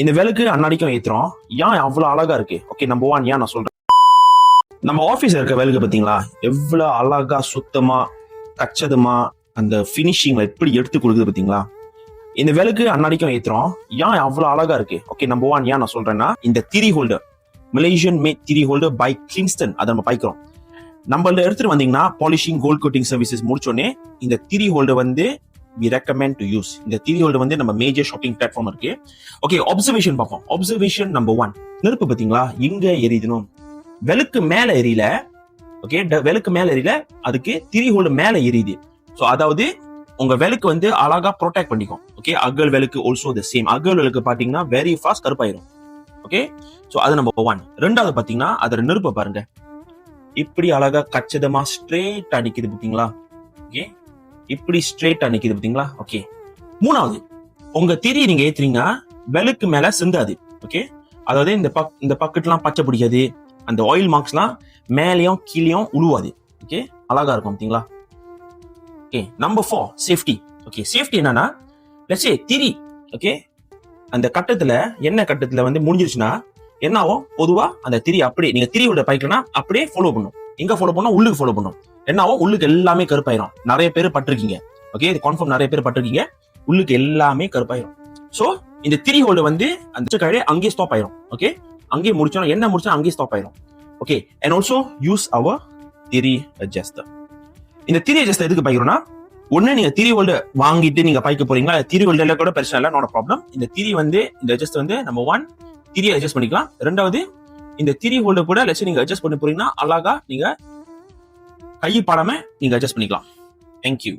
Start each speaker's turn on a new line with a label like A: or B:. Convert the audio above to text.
A: இந்த விளக்கு அன்னாடிக்கும் ஏத்துறோம். ஏன் அவ்வளவு அழகா இருக்கு? ஓகே, நம்பர் 1 ஏன் நான் சொல்றேன். நம்ம ஆபீஸ்ல இருக்க விளக்கு பாத்தீங்களா, எவ்வளவு அழகா சுத்தமா கச்சதமா அந்த பினிஷிங்ல எப்படி எடுத்து கொடுக்குது பாத்தீங்களா. இந்த விளக்கு அன்னாடிக்கும் ஏத்துறோம். ஏன் அவ்வளவு அழகா இருக்கு? ஓகே, நம்பர் 1 ஏன் நான் சொல்றேன்னா, இந்த திரி ஹோல்டர், மலேசியன் மேட் திரி ஹோல்டர் பை கிங்ஸ்டன், அதை நம்ம பாய்க்கிறோம். நம்மள எடுத்துட்டு வந்தீங்கன்னா பாலிஷிங் கோல்ட் கோட்டிங் சர்வீசஸ் முடிச்சோடனே இந்த திரி ஹோல்டர் வந்து we recommend to use. இந்த திரி ஹோல்டர் வந்து நம்ம மேஜர் ஷாப்பிங் பிளாட்ஃபார்ம் இருக்கு. ஓகே, அப்சர்வேஷன் பார்ப்போம். அப்சர்வேஷன் நம்பர் 1, நெருப்பு பாத்தீங்களா இங்க எரியுதுணும், விளக்கு மேல எரியல. ஓகே, விளக்கு மேல எரியல, அதுக்கு திரி ஹோல்டர் மேல எரியுது. சோ அதாவது உங்க விளக்கு வந்து அழகா ப்ரொடெக்ட் பண்ணிக்கும். ஓகே, அகல் விளக்கு ஆல்சோ த சேம். அகல் விளக்கு பாத்தீங்கன்னா வெரி ஃபாஸ்ட் கருப்பாயிரும். ஓகே, சோ அது நம்பர் 1. ரெண்டாவது பாத்தீங்கன்னா அதோட நெருப்பை பாருங்க, இப்படி அழகா கச்சிதமா ஸ்ட்ரெயிட்டா நிக்குது பாத்தீங்களா. ஓகே, இப்படி ஸ்ட்ரெயிட்டா நிக்குது பாத்தீங்களா. ஓகே, மூணாவது, உங்க திரி நீங்க ஏத்துறீங்க விளக்கு மேல சிந்தாது. ஓகே, அதாவது இந்த பக்கெட்லாம் பச்சை பிடிக்காது, அந்த ஆயில் மார்க்ஸ்லாம் மேலேயும் கீழேயும் உழுவாது. ஓகே, அழகா இருக்கும் பாத்தீங்களா. Okay, number 4 safety. Okay, safety என்னன்னா, லெட்ஸ் சே திரி ஓகே அந்த கட்டத்துல என்ன கட்டத்துல வந்து முடிஞ்சிருச்சுன்னா என்ன ஆகும், பொதுவா அந்த திரி அப்படியே நீங்க திரியோட பைக்கலனா அப்படியே ஃபாலோ பண்ணும். எங்க ஃபாலோ பண்ணும், உள்ளுக்கு ஃபாலோ பண்ணும். என்ன ஆகும், உள்ளுக்கு எல்லாமே கருப்பாயிரும். நிறைய பேர் பட்டிருக்கீங்க. ஓகே, இது கன்ஃபார்ம் நிறைய பேர் பட்டிருக்கீங்க. உள்ளுக்கு எல்லாமே கருப்பாயிரும். சோ இந்த திரி ஹோல்டர் வந்து அந்த கழே அங்கேயே ஸ்டாப் ஆயிரும். ஓகே, அங்கேயே முடிச்சோம், என்ன முடிச்சா அங்கேயே ஸ்டாப் ஆயிரும். Okay, and also use our thread adjuster. இந்த திரி அட்ஜஸ்டர் எதுக்கு பாய்க்கிறோம்னா, ஒண்ணு நீங்க திரி ஹோல்டர் வாங்கிட்டு நீங்க பாய்க்க போறீங்களா, திரி ஹோல்டர்ல கூட பிரச்சனை இல்லை, நோ ப்ராப்ளம். இந்த திரி வந்து இந்த அட்ஜஸ்ட் வந்து நம்பர் 1 திரியை அட்ஜஸ்ட் பண்ணிக்கலாம். ரெண்டாவது, இந்த திரி ஹோல்டர் கூட லட்சம் நீங்க அட்ஜஸ்ட் பண்ணி போறீங்கன்னா அழகா நீங்க கை பாடாம நீங்க அட்ஜஸ்ட் பண்ணிக்கலாம். தேங்க்யூ.